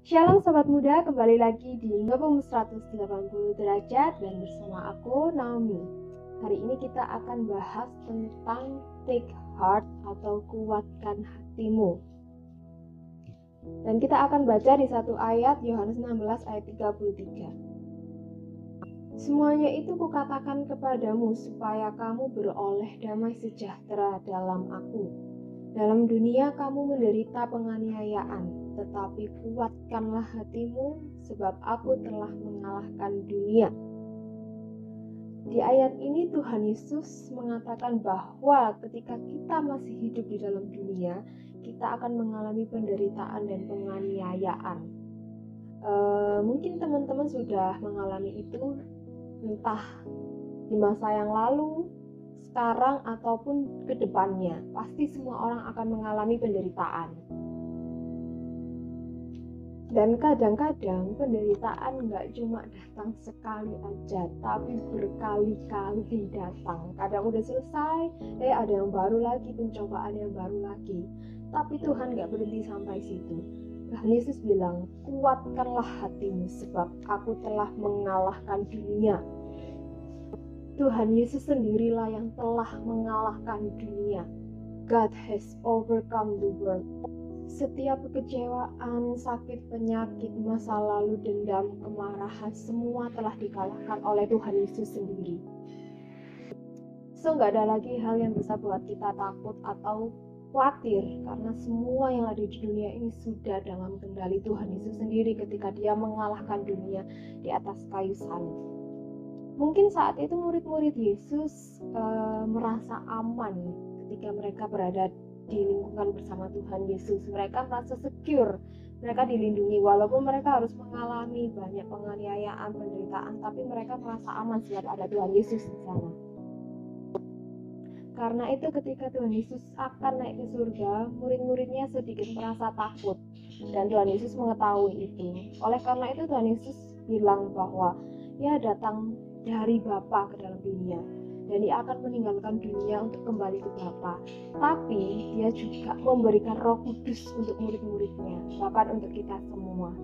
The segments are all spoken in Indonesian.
Shalom Sobat Muda, kembali lagi di Ngabung 180 derajat dan bersama aku Naomi. Hari ini kita akan bahas tentang take heart atau kuatkan hatimu. Dan kita akan baca di satu ayat Yohanes 16 ayat 33. Semuanya itu kukatakan kepadamu supaya kamu beroleh damai sejahtera dalam aku. Dalam dunia kamu menderita penganiayaan, tetapi kuatkanlah hatimu, sebab aku telah mengalahkan dunia. Di ayat ini Tuhan Yesus mengatakan bahwa ketika kita masih hidup di dalam dunia, kita akan mengalami penderitaan dan penganiayaan. Mungkin teman-teman sudah mengalami itu, entah di masa yang lalu, sekarang ataupun ke depannya. Pasti semua orang akan mengalami penderitaan. Dan kadang-kadang penderitaan nggak cuma datang sekali aja, tapi berkali-kali datang. Kadang udah selesai, ada yang baru lagi, pencobaan yang baru lagi. Tapi Tuhan nggak berhenti sampai situ. Tuhan Yesus bilang, kuatkanlah hatimu sebab aku telah mengalahkan dunia. Tuhan Yesus sendirilah yang telah mengalahkan dunia. God has overcome the world. Setiap kekecewaan, sakit, penyakit, masa lalu, dendam, kemarahan, semua telah dikalahkan oleh Tuhan Yesus sendiri. So, gak ada lagi hal yang bisa buat kita takut atau khawatir, karena semua yang ada di dunia ini sudah dalam kendali Tuhan Yesus sendiri ketika Dia mengalahkan dunia di atas kayu salib. Mungkin saat itu murid-murid Yesus merasa aman ketika mereka berada di lingkungan bersama Tuhan Yesus. Mereka merasa secure, mereka dilindungi walaupun mereka harus mengalami banyak penganiayaan, penderitaan, tapi mereka merasa aman sebab ada Tuhan Yesus di sana. Karena itu ketika Tuhan Yesus akan naik ke surga, murid-muridnya sedikit merasa takut dan Tuhan Yesus mengetahui itu. Oleh karena itu Tuhan Yesus bilang bahwa Dia datang dari Bapa ke dalam dunia dan Dia akan meninggalkan dunia untuk kembali ke Bapa. Tapi Dia juga memberikan Roh Kudus untuk murid-muridnya, bahkan untuk kita semua.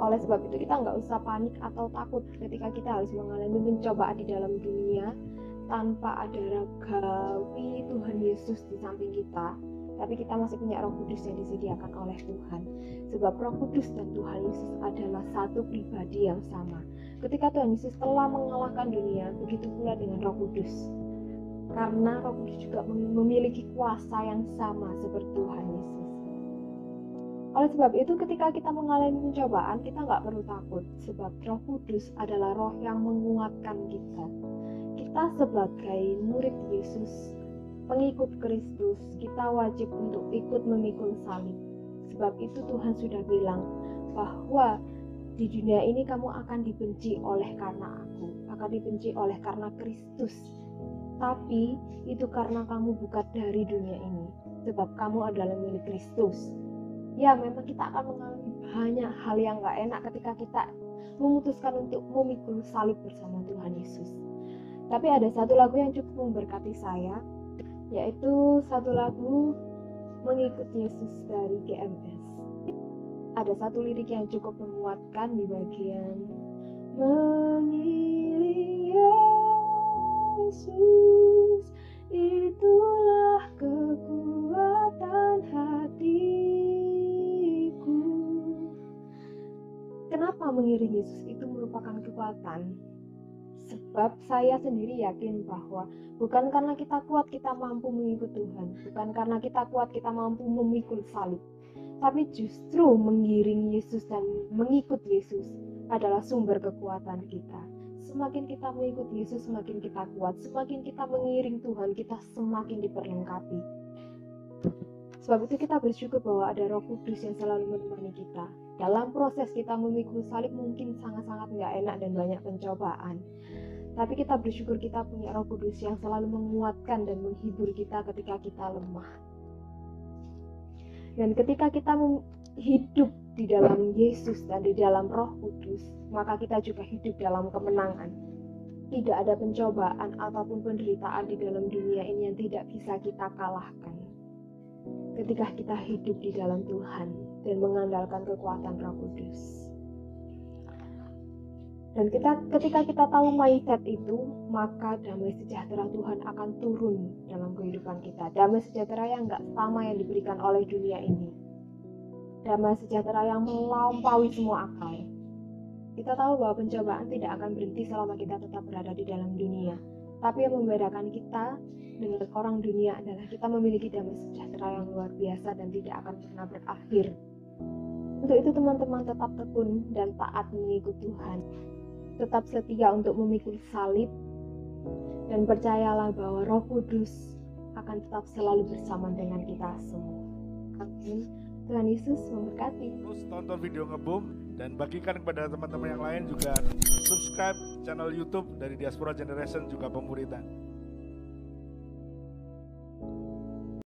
Oleh sebab itu kita nggak usah panik atau takut ketika kita harus mengalami pencobaan di dalam dunia tanpa ada ragawi Tuhan Yesus di samping kita. Tapi kita masih punya Roh Kudus yang disediakan oleh Tuhan. Sebab Roh Kudus dan Tuhan Yesus adalah satu pribadi yang sama. Ketika Tuhan Yesus telah mengalahkan dunia, begitu pula dengan Roh Kudus. Karena Roh Kudus juga memiliki kuasa yang sama seperti Tuhan Yesus. Oleh sebab itu ketika kita mengalami pencobaan, kita nggak perlu takut. Sebab Roh Kudus adalah Roh yang menguatkan kita. Kita sebagai murid Yesus, pengikut Kristus, kita wajib untuk ikut memikul salib. Sebab itu Tuhan sudah bilang bahwa di dunia ini kamu akan dibenci oleh karena aku, akan dibenci oleh karena Kristus. Tapi itu karena kamu bukan dari dunia ini, sebab kamu adalah milik Kristus. Ya, memang kita akan mengalami banyak hal yang gak enak ketika kita memutuskan untuk memikul salib bersama Tuhan Yesus. Tapi ada satu lagu yang cukup memberkati saya, yaitu satu lagu Mengikut Yesus dari GMS. Ada satu lirik yang cukup menguatkan di bagian mengiring Yesus, itulah kekuatan hatiku. Kenapa mengiring Yesus itu merupakan kekuatan? Sebab saya sendiri yakin bahwa bukan karena kita kuat kita mampu mengikut Tuhan, bukan karena kita kuat kita mampu memikul salib, tapi justru mengiring Yesus dan mengikut Yesus adalah sumber kekuatan kita. Semakin kita mengikut Yesus, semakin kita kuat. Semakin kita mengiring Tuhan, kita semakin diperlengkapi. Sebab itu kita bersyukur bahwa ada Roh Kudus yang selalu menemani kita. Dalam proses kita memikul salib mungkin sangat-sangat gak enak dan banyak pencobaan. Tapi kita bersyukur kita punya Roh Kudus yang selalu menguatkan dan menghibur kita ketika kita lemah. Dan ketika kita hidup di dalam Yesus dan di dalam Roh Kudus, maka kita juga hidup dalam kemenangan. Tidak ada pencobaan ataupun penderitaan di dalam dunia ini yang tidak bisa kita kalahkan. ketika kita hidup di dalam Tuhan dan mengandalkan kekuatan Roh Kudus. Dan ketika kita tahu mindset itu, maka damai sejahtera Tuhan akan turun dalam kehidupan kita. Damai sejahtera yang gak sama yang diberikan oleh dunia ini. Damai sejahtera yang melampaui semua akal. Kita tahu bahwa pencobaan tidak akan berhenti selama kita tetap berada di dalam dunia. Tapi yang membedakan kita dengan orang dunia adalah kita memiliki damai sejahtera yang luar biasa dan tidak akan pernah berakhir. Untuk itu teman-teman tetap tekun dan taat mengikut Tuhan. Tetap setia untuk memikul salib, dan percayalah bahwa Roh Kudus akan tetap selalu bersama dengan kita semua. Amin. Tuhan Yesus memberkati. Terus tonton video Ngebum dan bagikan kepada teman-teman yang lain, juga subscribe channel YouTube dari Diaspora Generation juga Pemuritan.